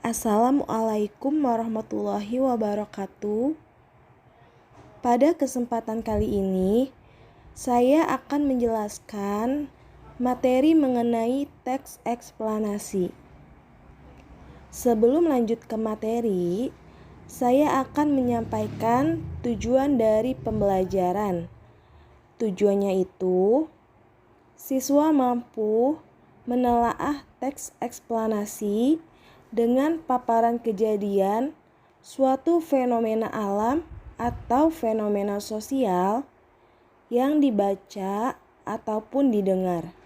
Assalamualaikum warahmatullahi wabarakatuh. Pada kesempatan kali ini, saya akan menjelaskan materi mengenai teks eksplanasi. Sebelum lanjut ke materi, saya akan menyampaikan tujuan dari pembelajaran. Tujuannya itu, siswa mampu menelaah teks eksplanasi dengan paparan kejadian, suatu fenomena alam atau fenomena sosial yang dibaca ataupun didengar.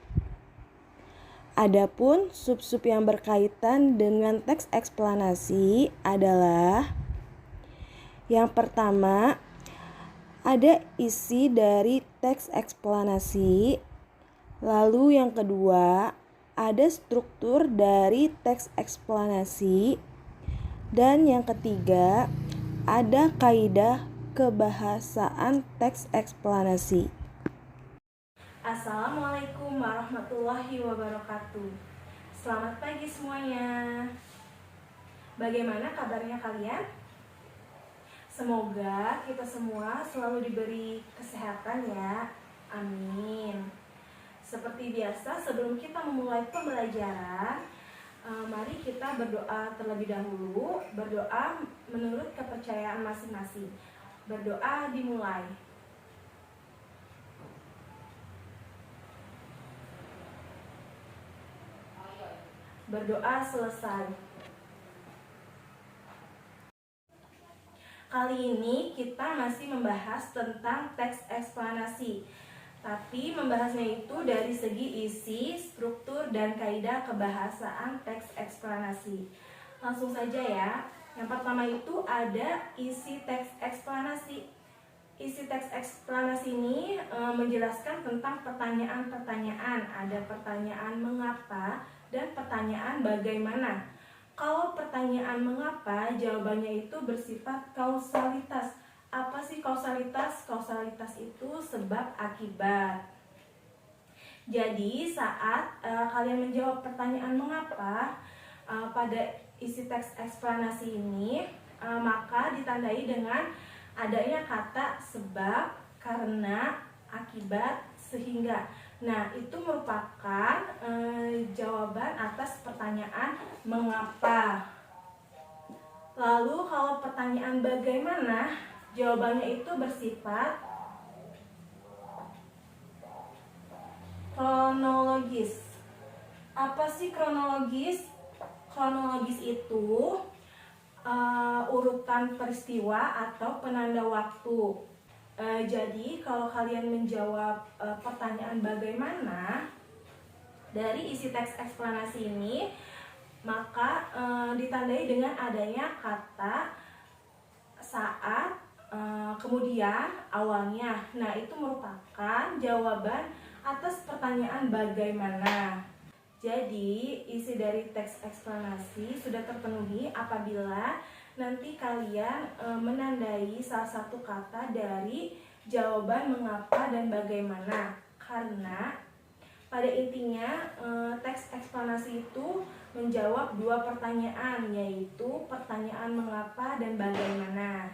Adapun sub-sub yang berkaitan dengan teks eksplanasi adalah: yang pertama, ada isi dari teks eksplanasi. Lalu yang kedua, ada struktur dari teks eksplanasi. Dan yang ketiga, ada kaidah kebahasaan teks eksplanasi. Assalamualaikum warahmatullahi wabarakatuh. Selamat pagi semuanya. Bagaimana kabarnya kalian? Semoga kita semua selalu diberi kesehatan ya. Amin. Seperti biasa, sebelum kita memulai pembelajaran, mari kita berdoa terlebih dahulu. Berdoa menurut kepercayaan masing-masing. Berdoa dimulai. Berdoa selesai. Kali ini kita masih membahas tentang teks eksplanasi. Tapi membahasnya itu dari segi isi, struktur, dan kaidah kebahasaan teks eksplanasi. Langsung saja ya. Yang pertama itu ada isi teks eksplanasi. Isi teks eksplanasi ini menjelaskan tentang pertanyaan-pertanyaan. Ada pertanyaan mengapa dan pertanyaan bagaimana. Kalau pertanyaan mengapa, jawabannya itu bersifat kausalitas. Apa sih kausalitas? Kausalitas itu sebab akibat. Jadi saat kalian menjawab pertanyaan mengapa pada isi teks eksplanasi ini, maka ditandai dengan adanya kata sebab, karena, akibat, sehingga. Nah, itu merupakan jawaban atas pertanyaan mengapa. Lalu kalau pertanyaan bagaimana, jawabannya itu bersifat kronologis. Apa sih kronologis? Kronologis itu urutan peristiwa atau penanda waktu. Jadi kalau kalian menjawab pertanyaan bagaimana dari isi teks eksplanasi ini, maka ditandai dengan adanya kata saat, kemudian awalnya. Nah, itu merupakan jawaban atas pertanyaan bagaimana. Jadi, isi dari teks eksplanasi sudah terpenuhi apabila nanti kalian menandai salah satu kata dari jawaban mengapa dan bagaimana. Karena pada intinya teks eksplanasi itu menjawab dua pertanyaan, yaitu pertanyaan mengapa dan bagaimana.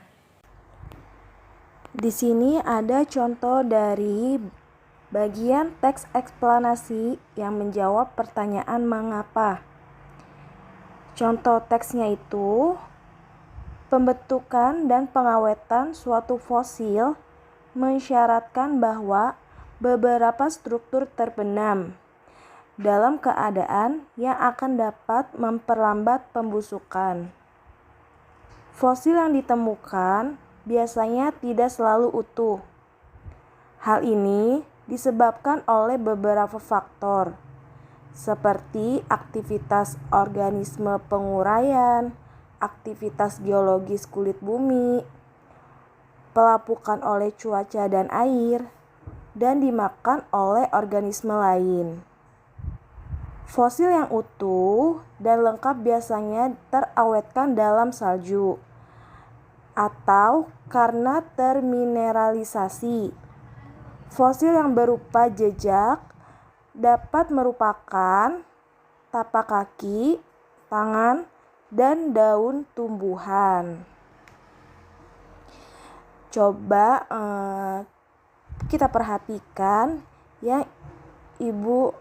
Di sini ada contoh dari bagian teks eksplanasi yang menjawab pertanyaan mengapa. Contoh teksnya itu, pembentukan dan pengawetan suatu fosil mensyaratkan bahwa beberapa struktur terbenam dalam keadaan yang akan dapat memperlambat pembusukan. Fosil yang ditemukan biasanya tidak selalu utuh. Hal ini disebabkan oleh beberapa faktor, seperti aktivitas organisme penguraian, aktivitas geologis kulit bumi, pelapukan oleh cuaca dan air, dan dimakan oleh organisme lain. Fosil yang utuh dan lengkap biasanya terawetkan dalam salju atau karena termineralisasi. Fosil yang berupa jejak dapat merupakan tapak kaki, tangan, dan daun tumbuhan. Coba kita perhatikan yang Ibu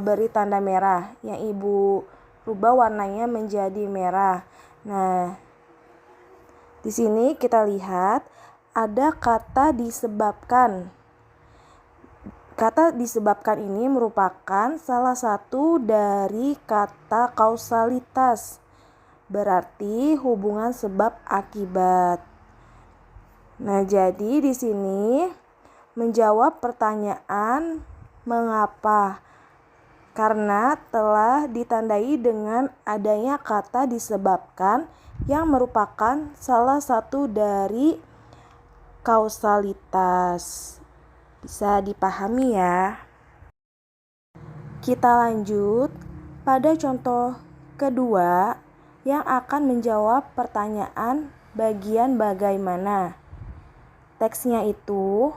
beri tanda merah, yang Ibu rubah warnanya menjadi merah. Nah, di sini kita lihat ada kata disebabkan. Kata disebabkan ini merupakan salah satu dari kata kausalitas. Berarti hubungan sebab akibat. Nah, jadi di sini menjawab pertanyaan mengapa? Karena telah ditandai dengan adanya kata disebabkan yang merupakan salah satu dari kausalitas. Bisa dipahami ya. Kita lanjut pada contoh kedua yang akan menjawab pertanyaan bagian bagaimana. Teksnya itu,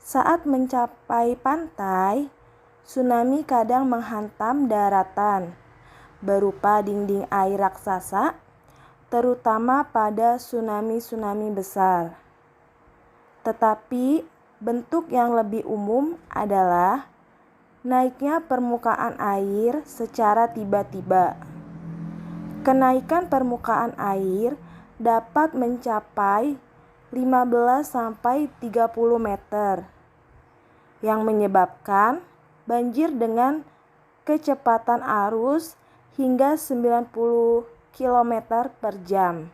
saat mencapai pantai, tsunami kadang menghantam daratan berupa dinding air raksasa, terutama pada tsunami-tsunami besar. Tetapi bentuk yang lebih umum adalah naiknya permukaan air secara tiba-tiba. Kenaikan permukaan air dapat mencapai 15-30 meter yang menyebabkan banjir dengan kecepatan arus hingga 90 km per jam.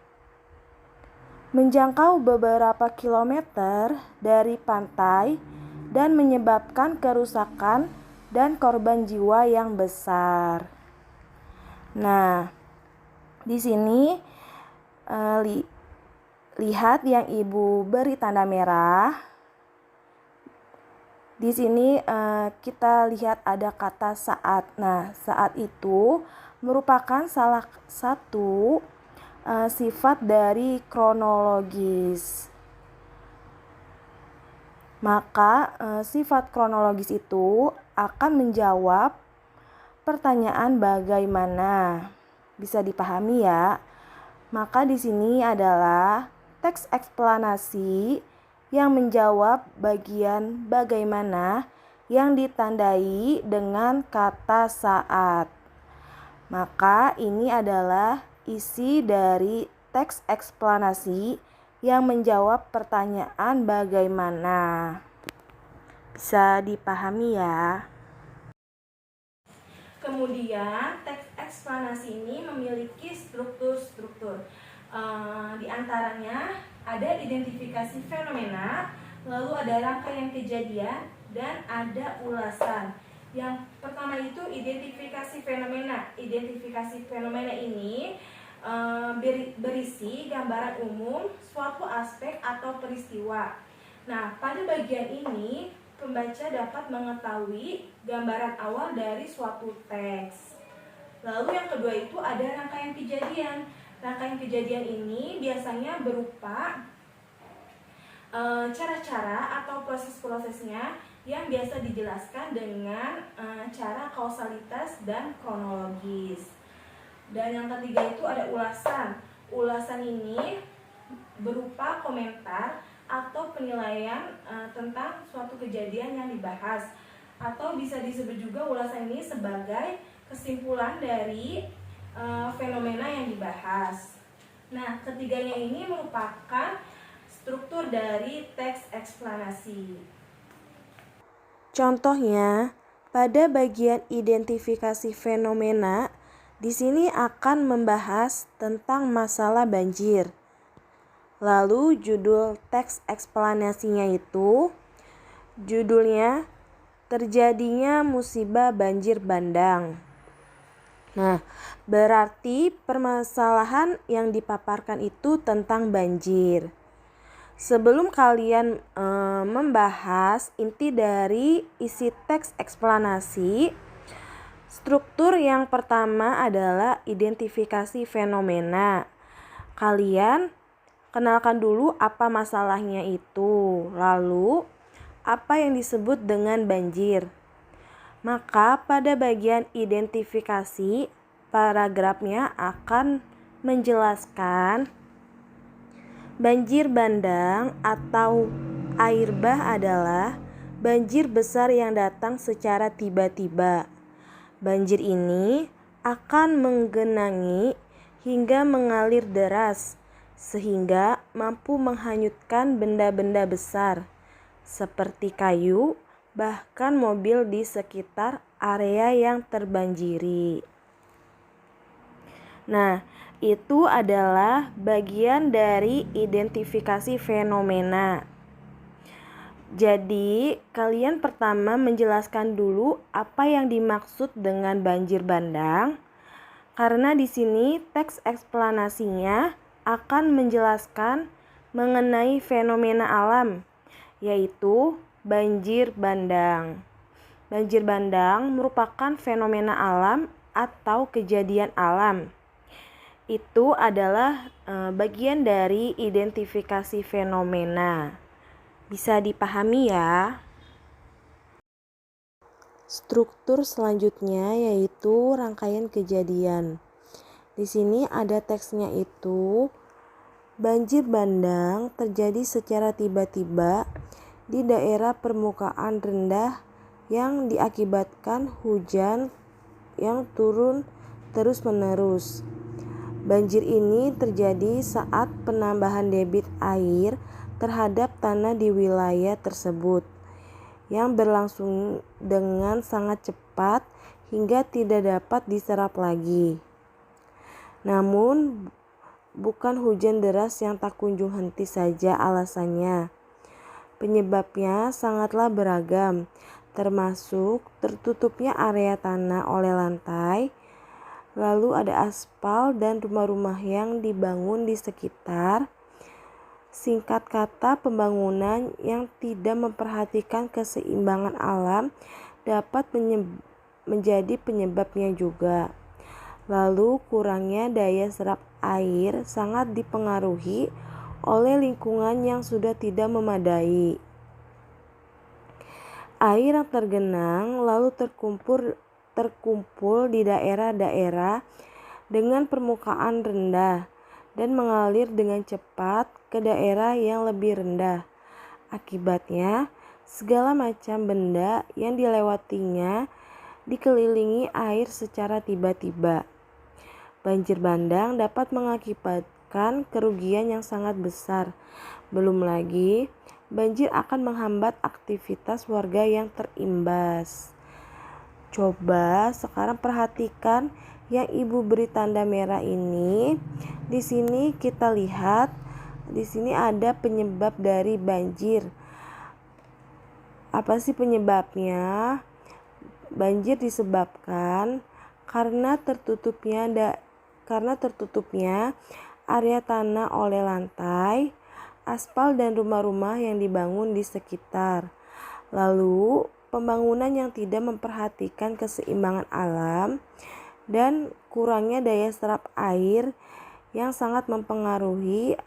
Menjangkau beberapa kilometer dari pantai dan menyebabkan kerusakan dan korban jiwa yang besar. Nah, di sini lihat yang Ibu beri tanda merah. Di sini kita lihat ada kata saat. Nah, saat itu merupakan salah satu sifat dari kronologis. Maka sifat kronologis itu akan menjawab pertanyaan bagaimana. Bisa dipahami ya. Maka di sini adalah teks eksplanasi yang menjawab bagian bagaimana yang ditandai dengan kata saat. Maka ini adalah isi dari teks eksplanasi yang menjawab pertanyaan bagaimana. Bisa dipahami ya. Kemudian teks eksplanasi ini memiliki struktur-struktur. Di antaranya ada identifikasi fenomena, lalu ada rangkaian kejadian, dan ada ulasan. Yang pertama itu identifikasi fenomena. Identifikasi fenomena ini berisi gambaran umum suatu aspek atau peristiwa. Nah, pada bagian ini pembaca dapat mengetahui gambaran awal dari suatu teks. Lalu yang kedua itu ada rangkaian kejadian. Rangkaian kejadian ini biasanya berupa cara-cara atau proses-prosesnya yang biasa dijelaskan dengan cara kausalitas dan kronologis. Dan yang ketiga itu ada ulasan. Ulasan ini berupa komentar atau penilaian tentang suatu kejadian yang dibahas. Atau bisa disebut juga ulasan ini sebagai kesimpulan dari fenomena yang dibahas. Nah, ketiganya ini merupakan struktur dari teks eksplanasi. Contohnya, pada bagian identifikasi fenomena, di sini akan membahas tentang masalah banjir. Lalu judul teks eksplanasinya itu, judulnya terjadinya musibah banjir bandang. Nah, berarti permasalahan yang dipaparkan itu tentang banjir. Sebelum kalian membahas inti dari isi teks eksplanasi, struktur yang pertama adalah identifikasi fenomena. Kalian kenalkan dulu apa masalahnya itu, lalu apa yang disebut dengan banjir. Maka pada bagian identifikasi paragrafnya akan menjelaskan banjir bandang atau air bah adalah banjir besar yang datang secara tiba-tiba. Banjir ini akan menggenangi hingga mengalir deras, sehingga mampu menghanyutkan benda-benda besar seperti kayu, bahkan mobil di sekitar area yang terbanjiri. Nah, itu adalah bagian dari identifikasi fenomena. Jadi, kalian pertama menjelaskan dulu apa yang dimaksud dengan banjir bandang, karena di sini teks eksplanasinya akan menjelaskan mengenai fenomena alam, yaitu banjir bandang. Banjir bandang merupakan fenomena alam atau kejadian alam. Itu adalah bagian dari identifikasi fenomena. Bisa dipahami ya? Struktur selanjutnya yaitu rangkaian kejadian. Di sini ada teksnya itu, banjir bandang terjadi secara tiba-tiba di daerah permukaan rendah yang diakibatkan hujan yang turun terus-menerus. Banjir ini terjadi saat penambahan debit air terhadap tanah di wilayah tersebut yang berlangsung dengan sangat cepat hingga tidak dapat diserap lagi. Namun, bukan hujan deras yang tak kunjung henti saja alasannya. Penyebabnya sangatlah beragam, termasuk tertutupnya area tanah oleh lantai, lalu ada aspal dan rumah-rumah yang dibangun di sekitar. Singkat kata, pembangunan yang tidak memperhatikan keseimbangan alam dapat menjadi penyebabnya juga. Lalu kurangnya daya serap air sangat dipengaruhi oleh lingkungan yang sudah tidak memadai. Air yang tergenang lalu terkumpul di daerah-daerah dengan permukaan rendah dan mengalir dengan cepat ke daerah yang lebih rendah. Akibatnya, segala macam benda yang dilewatinya dikelilingi air secara tiba-tiba. Banjir bandang dapat mengakibatkan kerugian yang sangat besar. Belum lagi, banjir akan menghambat aktivitas warga yang terimbas. Coba sekarang perhatikan yang Ibu beri tanda merah ini. Di sini kita lihat, di sini ada penyebab dari banjir. Apa sih penyebabnya? Banjir disebabkan karena tertutupnya area tanah oleh lantai, aspal dan rumah-rumah yang dibangun di sekitar. Lalu, pembangunan yang tidak memperhatikan keseimbangan alam dan kurangnya daya serap air yang sangat mempengaruhi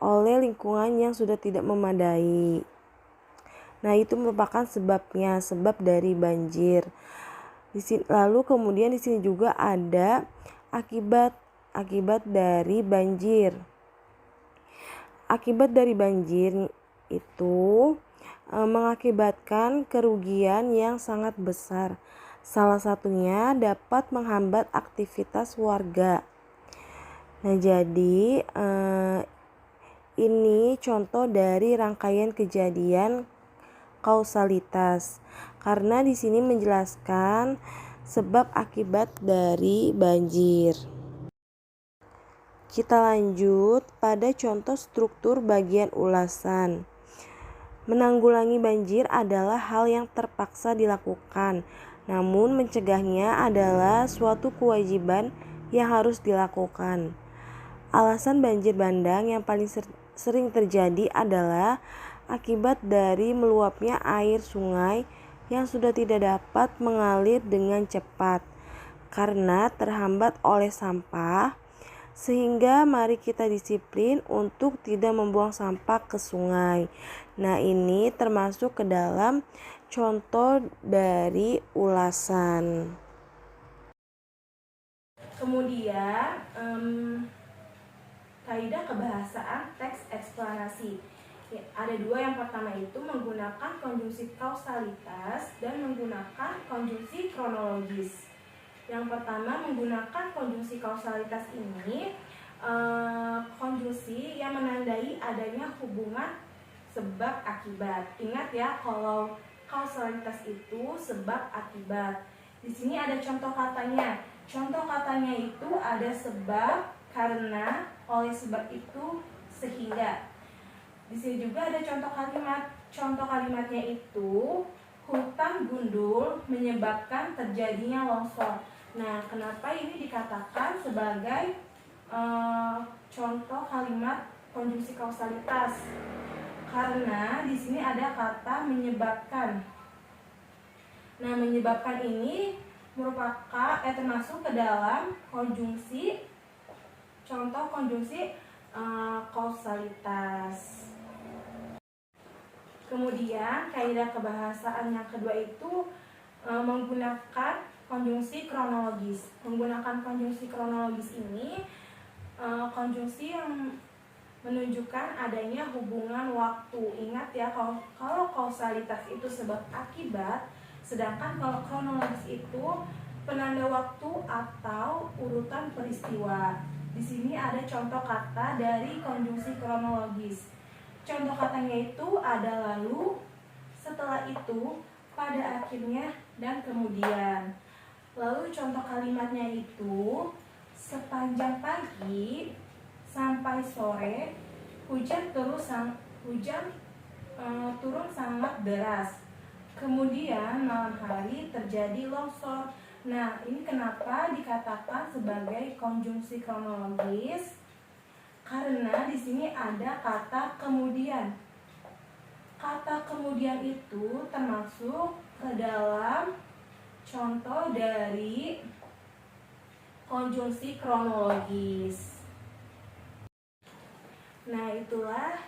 oleh lingkungan yang sudah tidak memadai. Nah, itu merupakan sebab dari banjir. Lalu kemudian di sini juga ada akibat dari banjir. Akibat dari banjir itu mengakibatkan kerugian yang sangat besar. Salah satunya dapat menghambat aktivitas warga. Nah, jadi ini contoh dari rangkaian kejadian kausalitas. Karena di sini menjelaskan sebab akibat dari banjir. Kita lanjut pada contoh struktur bagian ulasan. Menanggulangi banjir adalah hal yang terpaksa dilakukan, namun mencegahnya adalah suatu kewajiban yang harus dilakukan. Alasan banjir bandang yang paling sering terjadi adalah akibat dari meluapnya air sungai yang sudah tidak dapat mengalir dengan cepat karena terhambat oleh sampah, sehingga mari kita disiplin untuk tidak membuang sampah ke sungai. Nah, ini termasuk ke dalam contoh dari ulasan. Kemudian kaidah kebahasaan teks eksplanasi. Ya, ada dua, yang pertama itu menggunakan konjungsi kausalitas dan menggunakan konjungsi kronologis. Yang pertama menggunakan konjungsi kausalitas ini konjungsi yang menandai adanya hubungan sebab akibat. Ingat ya, kalau kausalitas itu sebab akibat. Di sini ada contoh katanya. Contoh katanya itu ada sebab, karena, oleh sebab itu, sehingga. Di sini juga ada contoh kalimat. Contoh kalimatnya itu hutan gundul menyebabkan terjadinya longsor. Nah, kenapa ini dikatakan sebagai contoh kalimat konjungsi kausalitas? Karena di sini ada kata menyebabkan. Nah, menyebabkan ini merupakan termasuk ke dalam konjungsi, contoh konjungsi kausalitas. Kemudian kaidah kebahasaan yang kedua itu menggunakan konjungsi kronologis. Menggunakan konjungsi kronologis ini konjungsi yang menunjukkan adanya hubungan waktu. Ingat ya, kalau kausalitas itu sebab akibat, sedangkan kalau kronologis itu penanda waktu atau urutan peristiwa. Di sini ada contoh kata dari konjungsi kronologis. Contoh katanya itu ada lalu, setelah itu, pada akhirnya, dan kemudian. Lalu contoh kalimatnya itu sepanjang pagi sampai sore hujan turun sangat deras. Kemudian malam hari terjadi longsor. Nah, ini kenapa dikatakan sebagai konjungsi kronologis? Karena di sini ada kata kemudian. Kata kemudian itu termasuk ke dalam contoh dari konjungsi kronologis. Nah, itulah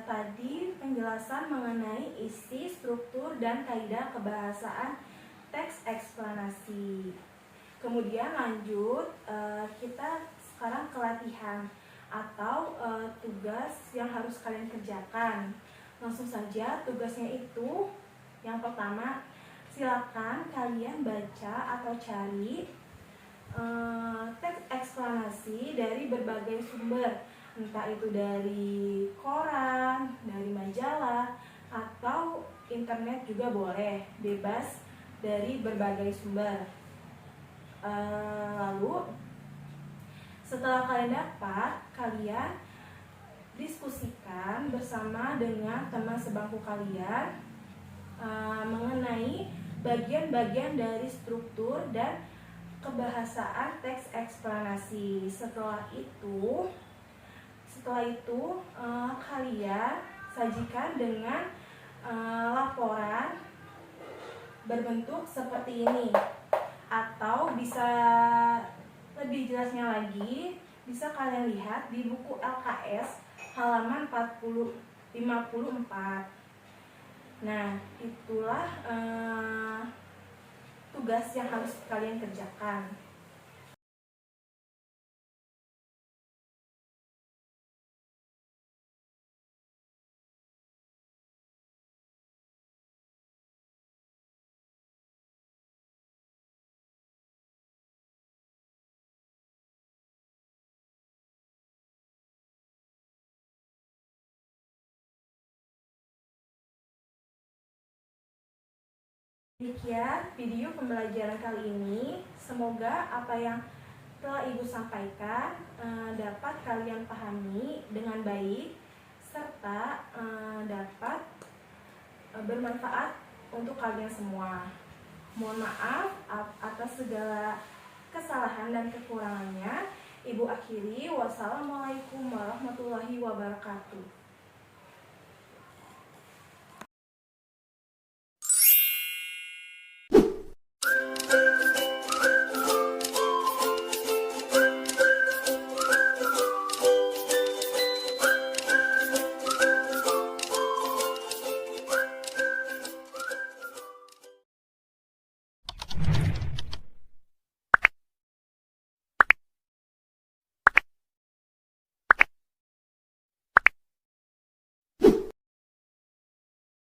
tadi penjelasan mengenai isi, struktur, dan kaidah kebahasaan teks eksplanasi. Kemudian lanjut, kita sekarang ke latihan atau tugas yang harus kalian kerjakan. Langsung saja, tugasnya itu yang pertama, silakan kalian baca atau cari teks eksplanasi dari berbagai sumber, entah itu dari koran, dari majalah, atau internet juga boleh, bebas dari berbagai sumber. Lalu setelah kalian dapat, kalian diskusikan bersama dengan teman sebangku kalian mengenai bagian-bagian dari struktur dan kebahasaan teks eksplanasi. Setelah itu kalian sajikan dengan laporan berbentuk seperti ini, atau bisa lebih jelasnya lagi bisa kalian lihat di buku LKS halaman 54. Nah, itulah tugas yang harus kalian kerjakan. Demikian video pembelajaran kali ini. Semoga apa yang telah Ibu sampaikan dapat kalian pahami dengan baik, serta dapat bermanfaat untuk kalian semua. Mohon maaf atas segala kesalahan dan kekurangannya. Ibu akhiri, wassalamualaikum warahmatullahi wabarakatuh.